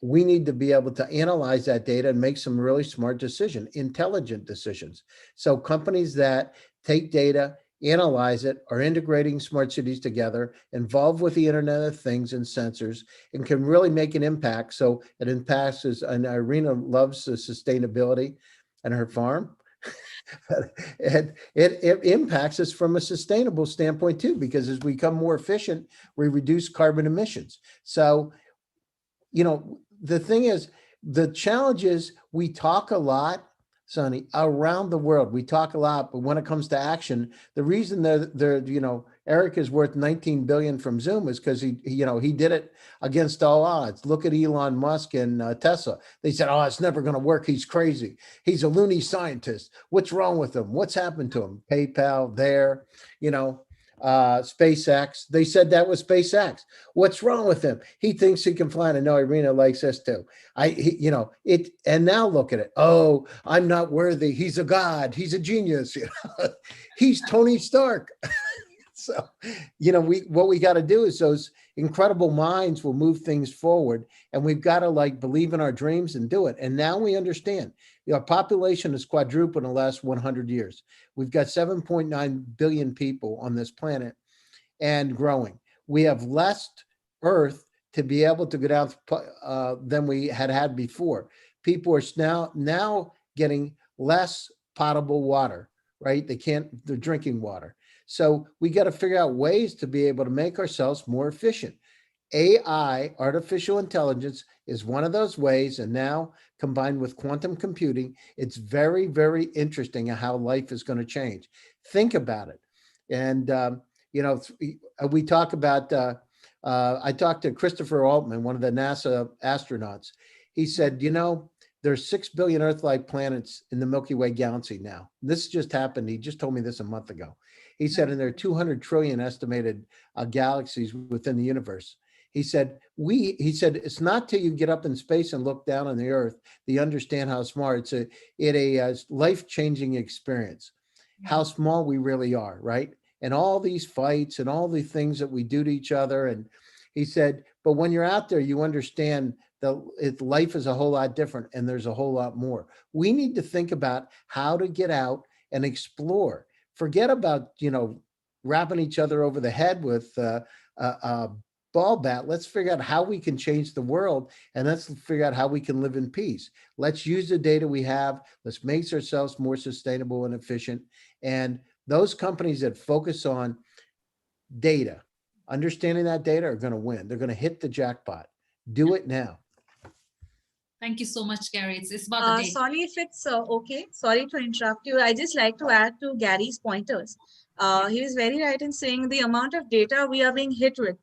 We need to be able to analyze that data and make some really smart decisions, intelligent decisions. So companies that take data, analyze it, are integrating smart cities together, involved with the Internet of Things and sensors, and can really make an impact. So it impacts us, and Irina loves the sustainability and her farm. It impacts us from a sustainable standpoint too, because as we become more efficient, we reduce carbon emissions. So, the thing is, the challenge is, we talk a lot, Sonny, around the world. We talk a lot, but when it comes to action, the reason Eric is worth 19 billion from Zoom is because he did it against all odds. Look at Elon Musk and Tesla. They said, "Oh, it's never going to work. He's crazy. He's a loony scientist. What's wrong with him? What's happened to him?" PayPal, SpaceX. They said that was SpaceX. What's wrong with him? He thinks he can fly. And I know Irina likes this too. And now look at it. "Oh, I'm not worthy. He's a god. He's a genius. He's Tony Stark." So, what we got to do is, those incredible minds will move things forward, and we've got to believe in our dreams and do it. And now we understand our population has quadrupled in the last 100 years. We've got 7.9 billion people on this planet and growing. We have less Earth to be able to go down than we had before. People are now getting less potable water, right? They're drinking water. So we got to figure out ways to be able to make ourselves more efficient. AI, artificial intelligence, is one of those ways. And now, combined with quantum computing, it's very, very interesting how life is going to change. Think about it. And, we talk about, I talked to Christopher Altman, one of the NASA astronauts. He said, there's 6 billion Earth-like planets in the Milky Way galaxy now. This just happened. He just told me this a month ago. He said, and there are 200 trillion estimated galaxies within the universe. He said, it's not till you get up in space and look down on the Earth that you understand how small it's a life-changing experience, how small we really are, right? And all these fights and all the things that we do to each other. And he said, but when you're out there, you understand that life is a whole lot different, and there's a whole lot more. We need to think about how to get out and explore. Forget about, wrapping each other over the head with a ball bat. Let's figure out how we can change the world, and let's figure out how we can live in peace. Let's use the data we have. Let's make ourselves more sustainable and efficient. And those companies that focus on data, understanding that data, are going to win. They're going to hit the jackpot. Do it now. Thank you so much, Gary. It's about the data. Sonny, if it's okay, sorry to interrupt you. I just like to add to Gary's pointers. He was very right in saying the amount of data we are being hit with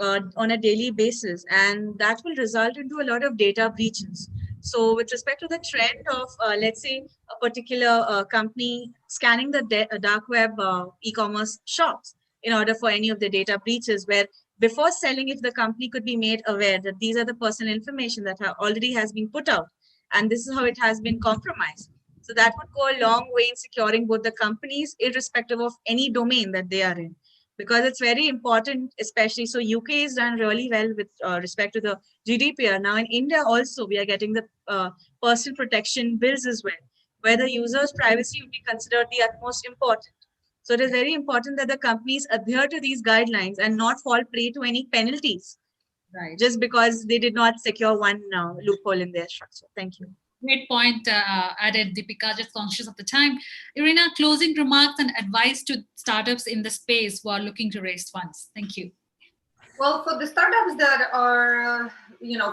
on a daily basis, and that will result into a lot of data breaches. So with respect to the trend of, let's say, a particular company scanning the dark web e-commerce shops in order for any of the data breaches, where before selling, if the company could be made aware that these are the personal information that already has been put out, and this is how it has been compromised. So that would go a long way in securing both the companies, irrespective of any domain that they are in, because it's very important, especially. So UK is done really well with respect to the GDPR. Now in India also, we are getting the personal protection bills as well, where the user's privacy would be considered the utmost important. So it is very important that the companies adhere to these guidelines and not fall prey to any penalties, Right. just because they did not secure one loophole in their structure. Thank you. Great point added, Deepika, just conscious of the time. Irina, closing remarks and advice to startups in the space who are looking to raise funds. Thank you. Well, for the startups that are,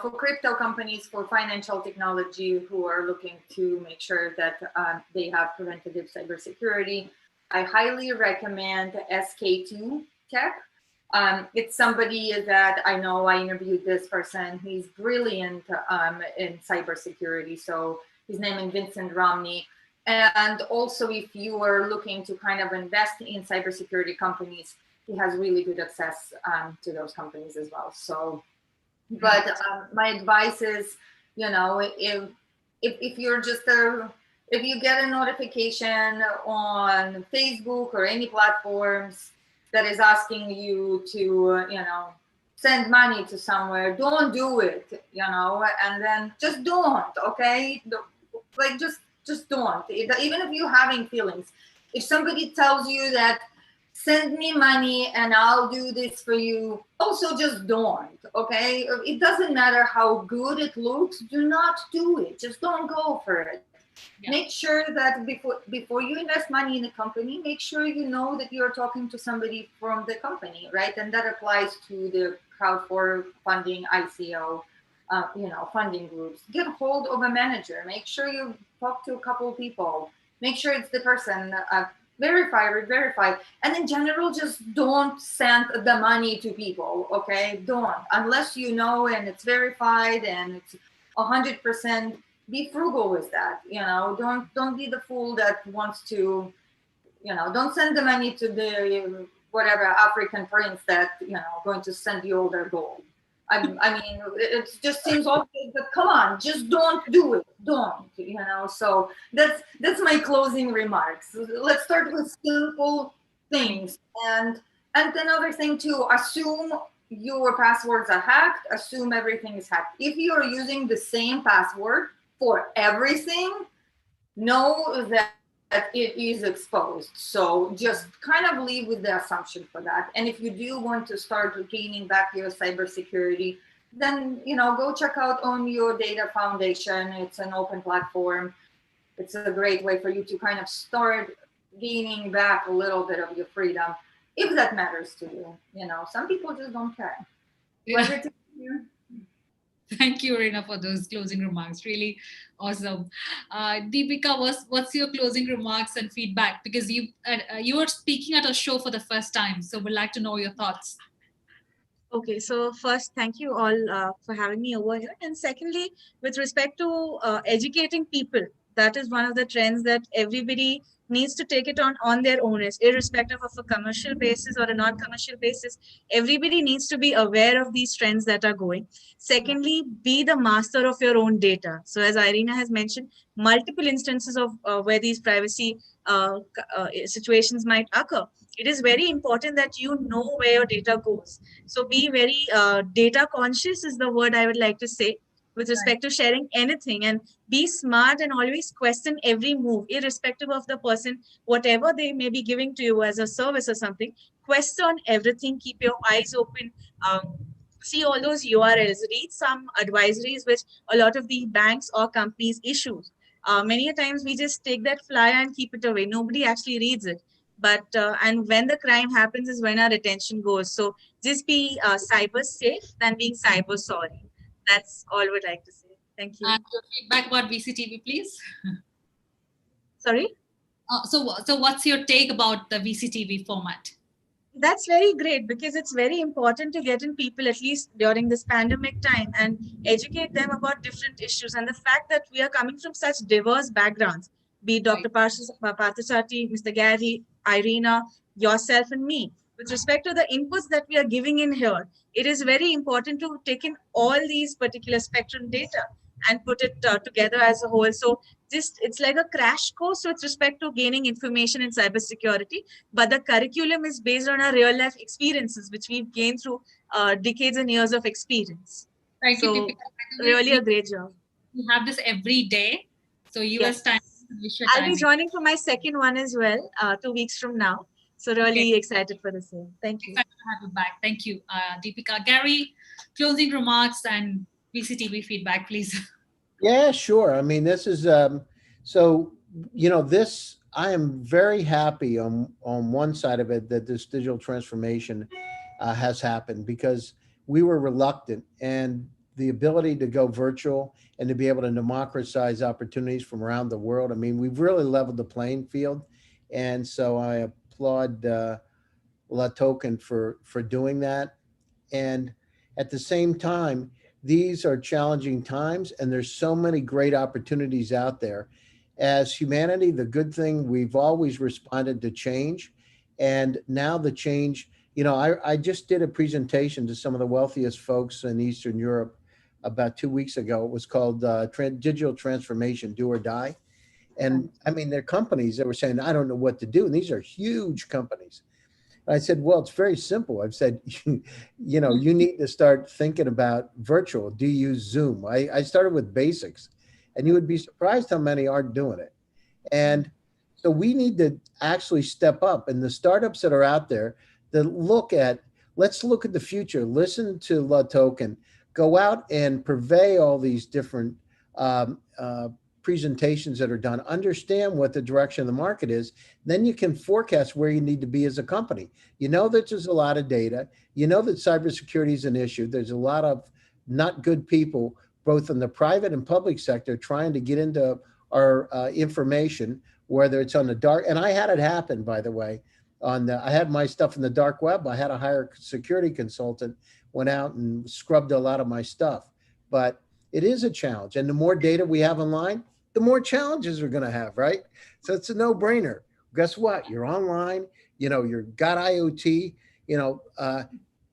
for crypto companies, for financial technology who are looking to make sure that they have preventative cybersecurity, I highly recommend SK2 Tech. It's somebody that I know. I interviewed this person. He's brilliant in cybersecurity. So his name is Vincent Romney. And also, if you are looking to kind of invest in cybersecurity companies, he has really good access to those companies as well. So, but my advice is, if you're just if you get a notification on Facebook or any platforms that is asking you to, send money to somewhere, don't do it, and then just don't, okay? Like, just don't. Even if you're having feelings, if somebody tells you that, send me money and I'll do this for you, also just don't, okay? It doesn't matter how good it looks, do not do it. Just don't go for it. Yeah. Make sure that before you invest money in a company, make sure you know that you're talking to somebody from the company, right? And that applies to the crowdfunding, ICO, funding groups. Get hold of a manager. Make sure you talk to a couple of people. Make sure it's the person. Verify, and in general, just don't send the money to people, okay? Don't, unless you know and it's verified and it's 100%. Be frugal with that, don't be the fool that wants to, don't send the money to the whatever African prince that, going to send you all their gold. I mean, it just seems obvious, but come on, just don't do it. Don't, so that's my closing remarks. Let's start with simple things. And another thing too, assume your passwords are hacked, assume everything is hacked. If you're using the same password for everything, know that it is exposed. So just kind of leave with the assumption for that. And if you do want to start gaining back your cybersecurity, then, go check out On Your Data Foundation. It's an open platform. It's a great way for you to kind of start gaining back a little bit of your freedom, if that matters to you. Some people just don't care. Yeah. Thank you, Irina, for those closing remarks. Really awesome. Deepika, what's your closing remarks and feedback? Because you were speaking at a show for the first time, so we'd like to know your thoughts. Okay, so first, thank you all for having me over here. And secondly, with respect to educating people, that is one of the trends that everybody needs to take it on their own, irrespective of a commercial basis or a non-commercial basis. Everybody needs to be aware of these trends that are going. Secondly, be the master of your own data. So as Irina has mentioned, multiple instances of where these privacy situations might occur. It is very important that you know where your data goes. So be very data conscious is the word I would like to say with respect to sharing anything, and be smart and always question every move, irrespective of the person, whatever they may be giving to you as a service or something. Question everything, keep your eyes open, see all those URLs, read some advisories which a lot of the banks or companies issue. Many a times we just take that flyer and keep it away. Nobody actually reads it. But and when the crime happens is when our attention goes. So just be cyber safe than being cyber sorry. That's all I would like to say. Thank you. And your feedback about VCTV, please. Sorry? So what's your take about the VCTV format? That's very great, because it's very important to get in people, at least during this pandemic time, and educate them about different issues. And the fact that we are coming from such diverse backgrounds, be it Dr. Parthasati, Mr. Gary, Irina, yourself and me. with respect to the inputs that we are giving in here, it is very important to take in all these particular spectrum data and put it together as a whole. So it's like a crash course with respect to gaining information in cybersecurity, but the curriculum is based on our real life experiences, which we've gained through decades and years of experience. Thank you, So Deepika. really a great job. We have this every day. So US time, Asia I'll be timing. joining for my second one as well, 2 weeks from now. So really excited for the same. Thank you. Excited to have you back. Thank you, Deepika. Gary, closing remarks and VCTV feedback, please. Yeah, sure. I mean, this is so this. I am very happy on one side of it that this digital transformation has happened, because we were reluctant, and the ability to go virtual and to be able to democratize opportunities from around the world. I mean, we've really leveled the playing field, and so I applaud La Token for doing that. And at the same time, these are challenging times, and there's so many great opportunities out there. As humanity, the good thing, we've always responded to change. And now the change, I just did a presentation to some of the wealthiest folks in Eastern Europe about 2 weeks ago. It was called Digital Transformation, Do or Die. And I mean, they're companies that were saying, I don't know what to do. And these are huge companies. I said, well, it's very simple. I've said, you need to start thinking about virtual. Do you use Zoom? I started with basics, and you would be surprised how many aren't doing it. And so we need to actually step up. And the startups that are out there that let's look at the future, listen to La Token, go out and purvey all these different presentations that are done, understand what the direction of the market is, then you can forecast where you need to be as a company. You know that there's a lot of data. You know that cybersecurity is an issue. There's a lot of not good people, both in the private and public sector, trying to get into our information, whether it's on the dark. And I had it happen, by the way. I had my stuff in the dark web. I had to hire a security consultant, went out and scrubbed a lot of my stuff. But it is a challenge. And the more data we have online, the more challenges we're going to have, right? So it's a no-brainer. Guess what? You're online, you've got IoT,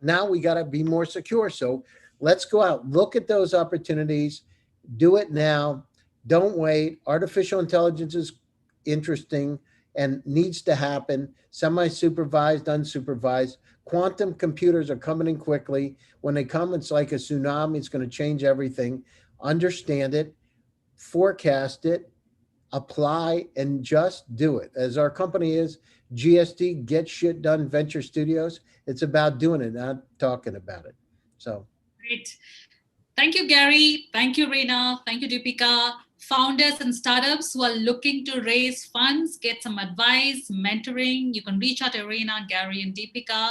now we got to be more secure. So let's go out, look at those opportunities, do it now. Don't wait. Artificial intelligence is interesting and needs to happen. Semi-supervised, unsupervised. Quantum computers are coming in quickly. When they come, it's like a tsunami. It's going to change everything. Understand it. Forecast it, apply, and just do it. As our company is, GSD, Get Shit Done Venture Studios, it's about doing it, not talking about it. So great. Thank you, Gary. Thank you, Reena. Thank you, Deepika. Founders and startups who are looking to raise funds, get some advice, mentoring, you can reach out to Reena, Gary, and Deepika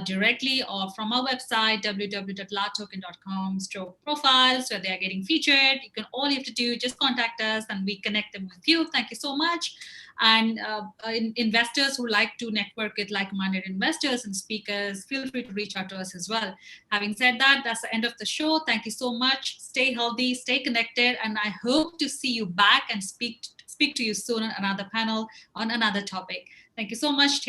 directly, or from our website, www.latoken.com/profiles, where they are getting featured. All you have to do, just contact us and we connect them with you. Thank you so much. And investors who like to network with like-minded investors and speakers, feel free to reach out to us as well. Having said that, that's the end of the show. Thank you so much. Stay healthy, stay connected, and I hope to see you back and speak to you soon on another panel on another topic. Thank you so much.